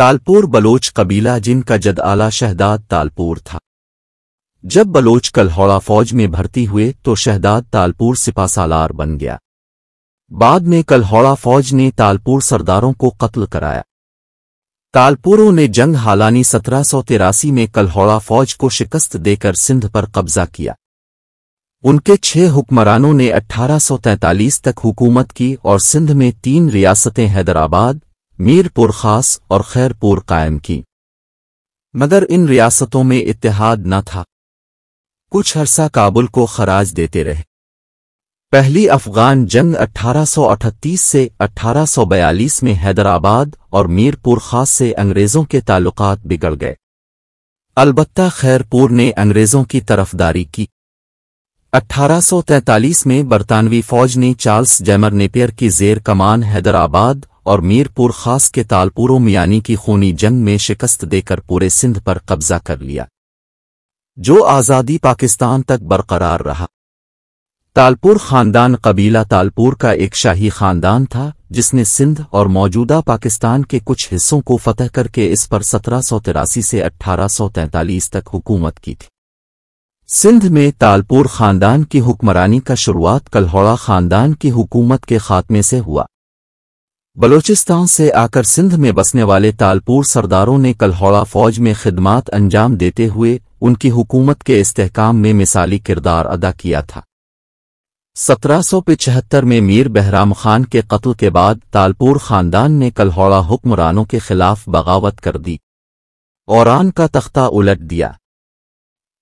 تالپور بلوچ قبیلہ جن کا جد آلہ شہداد تالپور تھا۔ جب بلوچ کلہوڑا فوج میں بھرتی ہوئے تو شہداد تالپور سپہ سالار بن گیا۔ بعد میں کلہوڑا فوج نے تالپور سرداروں کو قتل کرایا۔ تالپوروں نے جنگ حالانی 1783 میں کلہوڑا فوج کو شکست دے کر سندھ پر قبضہ کیا۔ ان کے 6 حکمرانوں نے 1843 تک حکومت کی اور سندھ میں 3 ریاستیں حیدرآباد، میر پور خاص اور خیر پور قائم کی، مگر ان ریاستوں میں اتحاد نہ تھا۔ کچھ عرصہ کابل کو خراج دیتے رہے۔ پہلی افغان جنگ 1838 سے 1842 میں حیدرآباد اور میر پور خاص سے انگریزوں کے تعلقات بگڑ گئے۔ البتہ خیر پور نے انگریزوں کی طرفداری کی۔ 1843 میں برطانوی فوج نے چارلس جیمر نیپیر کی زیر کمان حیدرآباد اور میر پور خاص کے تالپوروں میانی کی خونی جنگ میں شکست دے کر پورے سندھ پر قبضہ کر لیا، جو آزادی پاکستان تک برقرار رہا۔ تالپور خاندان قبیلہ تالپور کا ایک شاہی خاندان تھا جس نے سندھ اور موجودہ پاکستان کے کچھ حصوں کو فتح کر کے اس پر 1783 سے 1843 تک حکومت کی تھی۔ سندھ میں تالپور خاندان کی حکمرانی کا شروعات کلہوڑا خاندان کی حکومت کے خاتمے سے ہوا۔ بلوچستان سے آ کر سندھ میں بسنے والے تالپور سرداروں نے کلہوڑا فوج میں خدمات انجام دیتے ہوئے ان کی حکومت کے استحکام میں مثالی کردار ادا کیا تھا۔ 1775 میں میر بہرام خان کے قتل کے بعد تالپور خاندان نے کلہوڑا حکمرانوں کے خلاف بغاوت کر دی، اوران کا تختہ الٹ دیا۔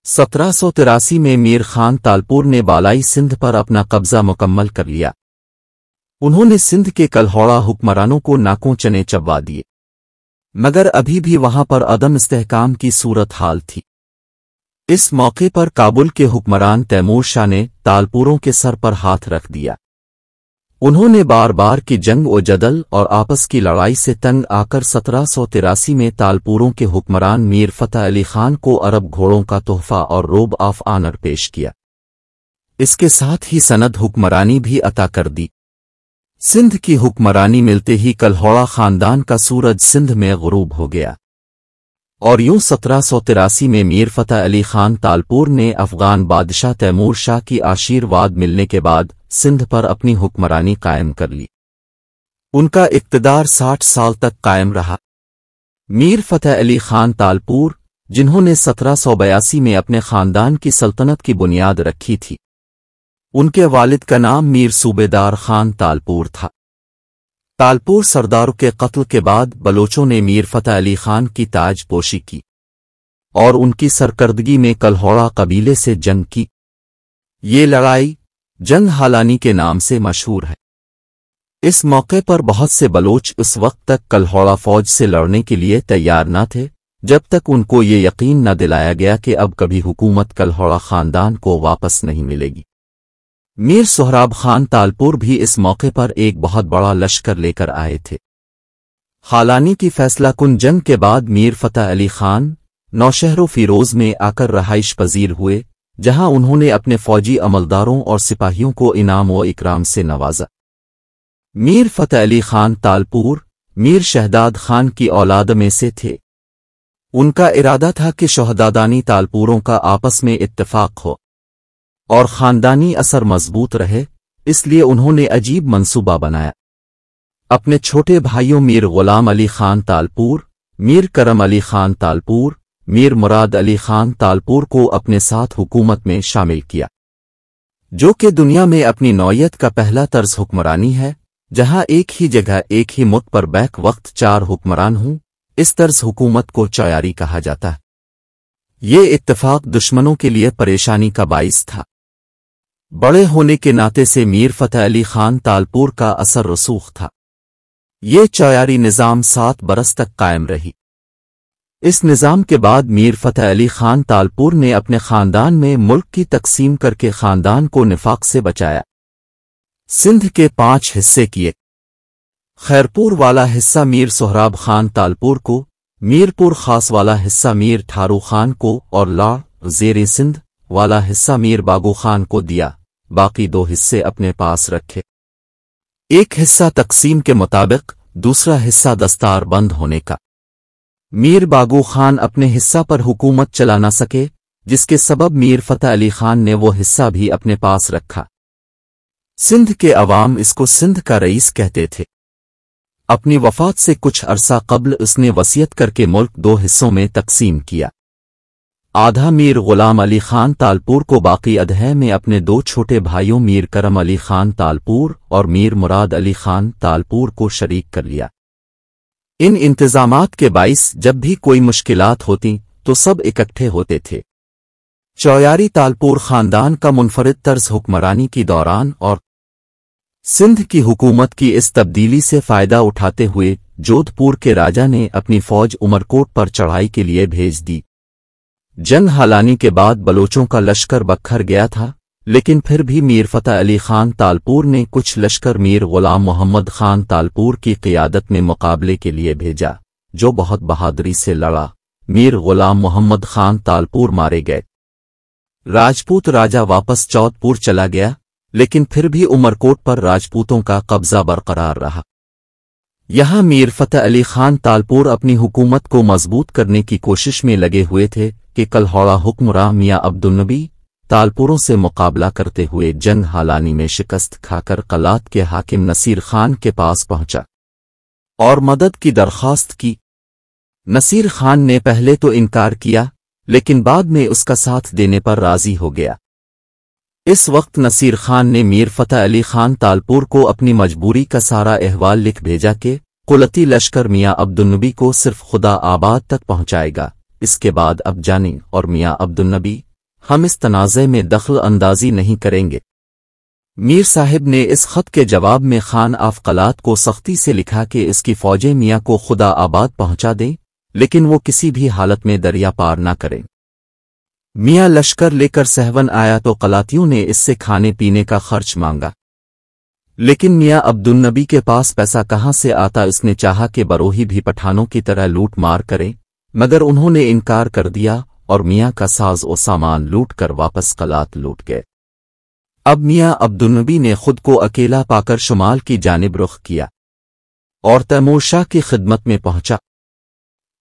1783 میں میر خان تالپور نے بالائی سندھ پر اپنا قبضہ مکمل کر لیا۔ انہوں نے سندھ کے کلہوڑا حکمرانوں کو ناکوں چنے چبوا دیے، مگر ابھی بھی وہاں پر عدم استحکام کی صورتحال تھی۔ اس موقع پر کابل کے حکمران تیمور شاہ نے تالپوروں کے سر پر ہاتھ رکھ دیا۔ انہوں نے بار بار کی جنگ و جدل اور آپس کی لڑائی سے تنگ آ کر 1783 میں تالپوروں کے حکمران میر فتح علی خان کو عرب گھوڑوں کا تحفہ اور روب آف آنر پیش کیا۔ اس کے ساتھ ہی سند حکمرانی بھی عطا کر دی۔ سندھ کی حکمرانی ملتے ہی کلہوڑا خاندان کا سورج سندھ میں غروب ہو گیا، اور یوں 1783 میں میر فتح علی خان تالپور نے افغان بادشاہ تیمور شاہ کی آشیرواد ملنے کے بعد سندھ پر اپنی حکمرانی قائم کر لی۔ ان کا اقتدار 60 سال تک قائم رہا۔ میر فتح علی خان تالپور، جنہوں نے 1782 میں اپنے خاندان کی سلطنت کی بنیاد رکھی تھی، ان کے والد کا نام میر صوبیدار خان تالپور تھا۔ تالپور سرداروں کے قتل کے بعد بلوچوں نے میر فتح علی خان کی تاج پوشی کی اور ان کی سرکردگی میں کلہوڑا قبیلے سے جنگ کی۔ یہ لڑائی جنگ حالانی کے نام سے مشہور ہے۔ اس موقع پر بہت سے بلوچ اس وقت تک کلہوڑا فوج سے لڑنے کے لیے تیار نہ تھے جب تک ان کو یہ یقین نہ دلایا گیا کہ اب کبھی حکومت کلہوڑا خاندان کو واپس نہیں ملے گی۔ میر سہراب خان تالپور بھی اس موقع پر ایک بہت بڑا لشکر لے کر آئے تھے۔ حالانی کی فیصلہ کن جنگ کے بعد میر فتح علی خان نوشہر و فیروز میں آ کر رہائش پذیر ہوئے، جہاں انہوں نے اپنے فوجی عملداروں اور سپاہیوں کو انعام و اکرام سے نوازا۔ میر فتح علی خان تالپور میر شہداد خان کی اولاد میں سے تھے۔ ان کا ارادہ تھا کہ شہدادانی تالپوروں کا آپس میں اتفاق ہو اور خاندانی اثر مضبوط رہے، اس لیے انہوں نے عجیب منصوبہ بنایا۔ اپنے چھوٹے بھائیوں میر غلام علی خان تالپور، میر کرم علی خان تالپور، میر مراد علی خان تالپور کو اپنے ساتھ حکومت میں شامل کیا، جو کہ دنیا میں اپنی نوعیت کا پہلا طرز حکمرانی ہے، جہاں ایک ہی جگہ ایک ہی ملک پر بیک وقت 4 حکمران ہوں۔ اس طرز حکومت کو چویاری کہا جاتا ہے۔ یہ اتفاق دشمنوں کے لیے پریشانی کا باعث تھا۔ بڑے ہونے کے ناطے سے میر فتح علی خان تالپور کا اثر رسوخ تھا۔ یہ چویاری نظام 7 برس تک قائم رہی۔ اس نظام کے بعد میر فتح علی خان تالپور نے اپنے خاندان میں ملک کی تقسیم کر کے خاندان کو نفاق سے بچایا۔ سندھ کے 5 حصے کیے۔ خیرپور والا حصہ میر سہراب خان تالپور کو، میر پور خاص والا حصہ میر ٹھارو خان کو اور لا زیر سندھ والا حصہ میر باگو خان کو دیا۔ باقی 2 حصے اپنے پاس رکھے۔ ایک حصہ تقسیم کے مطابق، دوسرا حصہ دستار بند ہونے کا۔ میر باگو خان اپنے حصہ پر حکومت چلا نہ سکے، جس کے سبب میر فتح علی خان نے وہ حصہ بھی اپنے پاس رکھا۔ سندھ کے عوام اس کو سندھ کا رئیس کہتے تھے۔ اپنی وفات سے کچھ عرصہ قبل اس نے وصیت کر کے ملک 2 حصوں میں تقسیم کیا۔ آدھا میر غلام علی خان تالپور کو، باقی ادھے میں اپنے 2 چھوٹے بھائیوں میر کرم علی خان تالپور اور میر مراد علی خان تالپور کو شریک کر لیا۔ ان انتظامات کے باعث جب بھی کوئی مشکلات ہوتی تو سب اکٹھے ہوتے تھے۔ چویاری تالپور خاندان کا منفرد طرز حکمرانی کی دوران اور سندھ کی حکومت کی اس تبدیلی سے فائدہ اٹھاتے ہوئے جودھ پور کے راجا نے اپنی فوج عمرکوٹ پر چڑھائی کے لیے بھیج دی۔ جنگ ہلانی کے بعد بلوچوں کا لشکر بکھر گیا تھا، لیکن پھر بھی میر فتح علی خان تالپور نے کچھ لشکر میر غلام محمد خان تالپور کی قیادت میں مقابلے کے لیے بھیجا، جو بہت بہادری سے لڑا۔ میر غلام محمد خان تالپور مارے گئے۔ راجپوت راجا واپس جودھ پور چلا گیا، لیکن پھر بھی عمرکوٹ پر راجپوتوں کا قبضہ برقرار رہا۔ یہاں میر فتح علی خان تالپور اپنی حکومت کو مضبوط کرنے کی کوشش میں لگے ہوئے تھے کہ کلہوڑا حکمراں میاں عبدالنبی تالپوروں سے مقابلہ کرتے ہوئے جنگ ہالانی میں شکست کھا کر قلات کے حاکم نصیر خان کے پاس پہنچا اور مدد کی درخواست کی۔ نصیر خان نے پہلے تو انکار کیا، لیکن بعد میں اس کا ساتھ دینے پر راضی ہو گیا۔ اس وقت نصیر خان نے میر فتح علی خان تالپور کو اپنی مجبوری کا سارا احوال لکھ بھیجا کہ قلتی لشکر میاں عبدالنبی کو صرف خدا آباد تک پہنچائے گا، اس کے بعد اب جانی اور میاں عبدالنبی ہم اس تنازع میں دخل اندازی نہیں کریں گے۔ میر صاحب نے اس خط کے جواب میں خان آف قلات کو سختی سے لکھا کہ اس کی فوجیں میاں کو خدا آباد پہنچا دیں، لیکن وہ کسی بھی حالت میں دریا پار نہ کریں۔ میاں لشکر لے کر سہون آیا تو قلاتیوں نے اس سے کھانے پینے کا خرچ مانگا، لیکن میاں عبدالنبی کے پاس پیسہ کہاں سے آتا۔ اس نے چاہا کہ بروہی بھی پٹھانوں کی طرح لوٹ مار کریں، مگر انہوں نے انکار کر دیا اور میاں کا ساز و سامان لوٹ کر واپس قلات لوٹ گئے۔ اب میاں عبدالنبی نے خود کو اکیلا پا کر شمال کی جانب رخ کیا اور تیمور شاہ کی خدمت میں پہنچا۔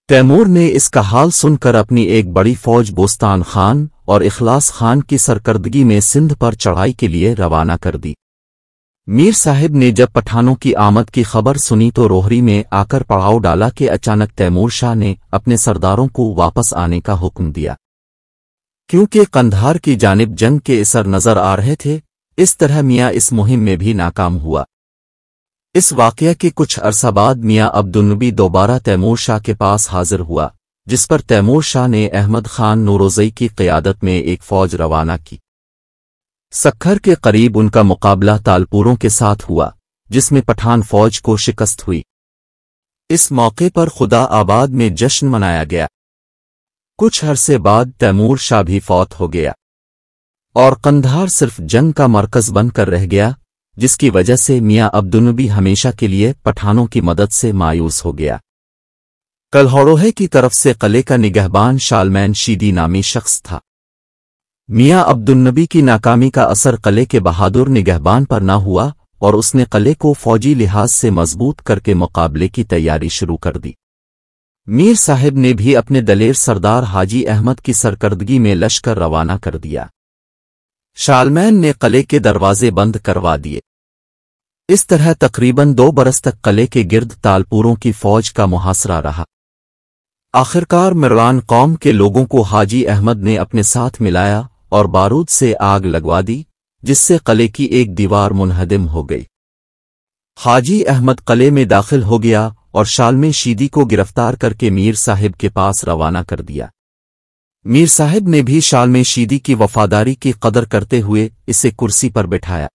تیمور نے اس کا حال سن کر اپنی ایک بڑی فوج بوستان خان اور اخلاص خان کی سرکردگی میں سندھ پر چڑھائی کے لیے روانہ کر دی۔ میر صاحب نے جب پٹھانوں کی آمد کی خبر سنی تو روہری میں آ کر پڑاؤ ڈالا کہ اچانک تیمور شاہ نے اپنے سرداروں کو واپس آنے کا حکم دیا، کیونکہ قندھار کی جانب جنگ کے اثر نظر آ رہے تھے۔ اس طرح میاں اس مہم میں بھی ناکام ہوا۔ اس واقعہ کے کچھ عرصہ بعد میاں عبدالنبی دوبارہ تیمور شاہ کے پاس حاضر ہوا، جس پر تیمور شاہ نے احمد خان نوروزئی کی قیادت میں ایک فوج روانہ کی۔ سکھر کے قریب ان کا مقابلہ تالپوروں کے ساتھ ہوا، جس میں پٹھان فوج کو شکست ہوئی۔ اس موقع پر خدا آباد میں جشن منایا گیا۔ کچھ عرصے بعد تیمور شاہ بھی فوت ہو گیا اور قندھار صرف جنگ کا مرکز بن کر رہ گیا، جس کی وجہ سے میاں عبدالنبی ہمیشہ کے لیے پٹھانوں کی مدد سے مایوس ہو گیا۔ کلہوڑوہے کی طرف سے قلعے کا نگہبان شالمین شیدی نامی شخص تھا۔ میاں عبدالنبی کی ناکامی کا اثر قلعے کے بہادر نگہبان پر نہ ہوا اور اس نے قلعے کو فوجی لحاظ سے مضبوط کر کے مقابلے کی تیاری شروع کر دی۔ میر صاحب نے بھی اپنے دلیر سردار حاجی احمد کی سرکردگی میں لشکر روانہ کر دیا۔ شالمین نے قلعے کے دروازے بند کروا دیے۔ اس طرح تقریباً 2 برس تک قلعے کے گرد تالپوروں کی فوج کا محاصرہ رہا۔ آخرکار مروان قوم کے لوگوں کو حاجی احمد نے اپنے ساتھ ملایا اور بارود سے آگ لگوا دی، جس سے قلعے کی ایک دیوار منہدم ہو گئی۔ حاجی احمد قلعے میں داخل ہو گیا اور شالمین شیدی کو گرفتار کر کے میر صاحب کے پاس روانہ کر دیا۔ میر صاحب نے بھی شالمین شیدی کی وفاداری کی قدر کرتے ہوئے اسے کرسی پر بٹھایا۔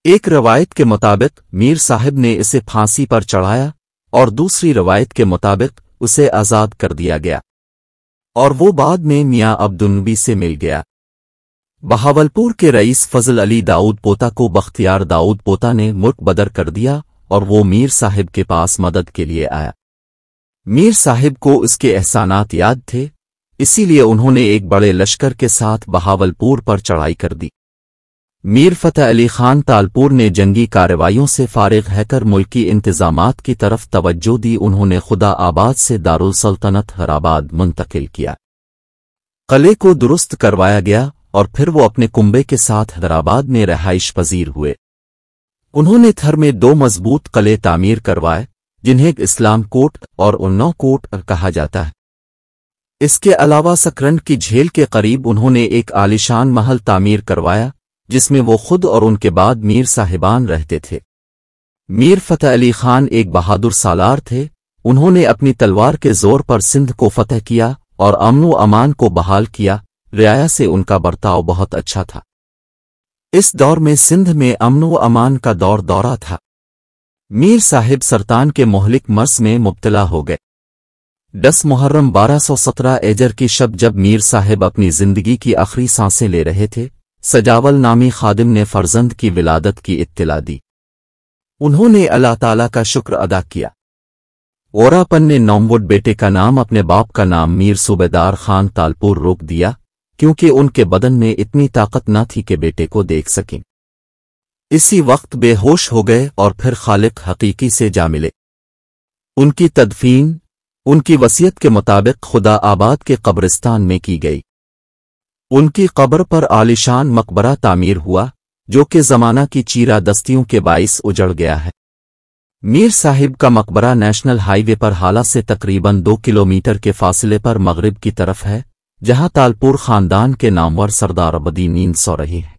ایک روایت کے مطابق میر صاحب نے اسے پھانسی پر چڑھایا اور دوسری روایت کے مطابق اسے آزاد کر دیا گیا، اور وہ بعد میں میاں عبدالنبی سے مل گیا۔ بہاولپور کے رئیس فضل علی داؤد پوتا کو بختیار داؤد پوتا نے ملک بدر کر دیا اور وہ میر صاحب کے پاس مدد کے لیے آیا۔ میر صاحب کو اس کے احسانات یاد تھے، اسی لیے انہوں نے ایک بڑے لشکر کے ساتھ بہاولپور پر چڑھائی کر دی۔ میر فتح علی خان تالپور نے جنگی کارروائیوں سے فارغ ہے کر ملکی انتظامات کی طرف توجہ دی۔ انہوں نے خدا آباد سے دارالسلطنت حیدرآباد منتقل کیا۔ قلعے کو درست کروایا گیا اور پھر وہ اپنے کنبے کے ساتھ حیدرآباد میں رہائش پذیر ہوئے۔ انہوں نے تھر میں 2 مضبوط قلعے تعمیر کروائے جنہیں اسلام کوٹ اور انو کوٹ کہا جاتا ہے۔ اس کے علاوہ سکرنڈ کی جھیل کے قریب انہوں نے ایک عالیشان محل تعمیر کروایا جس میں وہ خود اور ان کے بعد میر صاحبان رہتے تھے۔ میر فتح علی خان ایک بہادر سالار تھے۔ انہوں نے اپنی تلوار کے زور پر سندھ کو فتح کیا اور امن و امان کو بحال کیا۔ رعایا سے ان کا برتاؤ بہت اچھا تھا۔ اس دور میں سندھ میں امن و امان کا دورہ تھا۔ میر صاحب سرطان کے مہلک مرض میں مبتلا ہو گئے۔ 10 محرم 1217 ایجر کی شب جب میر صاحب اپنی زندگی کی آخری سانسیں لے رہے تھے، سجاول نامی خادم نے فرزند کی ولادت کی اطلاع دی۔ انہوں نے اللہ تعالیٰ کا شکر ادا کیا۔ اوراپن نے نوموڈ بیٹے کا نام اپنے باپ کا نام میر صوبیدار خان تالپور روک دیا کیونکہ ان کے بدن میں اتنی طاقت نہ تھی کہ بیٹے کو دیکھ سکیں۔ اسی وقت بے ہوش ہو گئے اور پھر خالق حقیقی سے جا ملے۔ ان کی تدفین ان کی وصیت کے مطابق خدا آباد کے قبرستان میں کی گئی۔ ان کی قبر پر عالیشان مقبرہ تعمیر ہوا جو کہ زمانہ کی چیرہ دستیوں کے باعث اجڑ گیا ہے۔ میر صاحب کا مقبرہ نیشنل ہائی وے پر حالہ سے تقریباً 2 کلومیٹر کے فاصلے پر مغرب کی طرف ہے جہاں تالپور خاندان کے نامور سردار ابدی نیند سو رہی ہے۔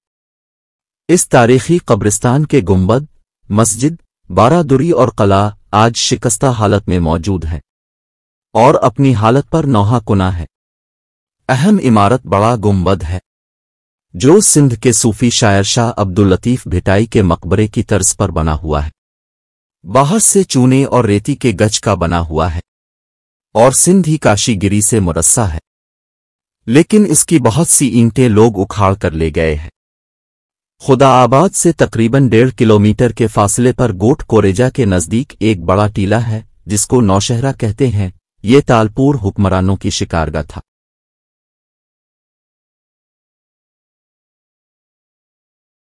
اس تاریخی قبرستان کے گنبد، مسجد، بارہ-دری اور قلعہ آج شکستہ حالت میں موجود ہیں اور اپنی حالت پر نوحہ کنا ہے۔ اہم عمارت بڑا گنبد ہے جو سندھ کے صوفی شاعر شاہ عبداللطیف بھٹائی کے مقبرے کی طرز پر بنا ہوا ہے۔ باہر سے چونے اور ریتی کے گچ کا بنا ہوا ہے اور سندھی کاشی گری سے مرصع ہے، لیکن اس کی بہت سی اینٹیں لوگ اکھاڑ کر لے گئے ہیں۔ خدا آباد سے تقریباً 1.5 کلومیٹر کے فاصلے پر گوٹ کوریجا کے نزدیک ایک بڑا ٹیلہ ہے جس کو نوشہرہ کہتے ہیں۔ یہ تالپور حکمرانوں کی شکارگاہ تھا۔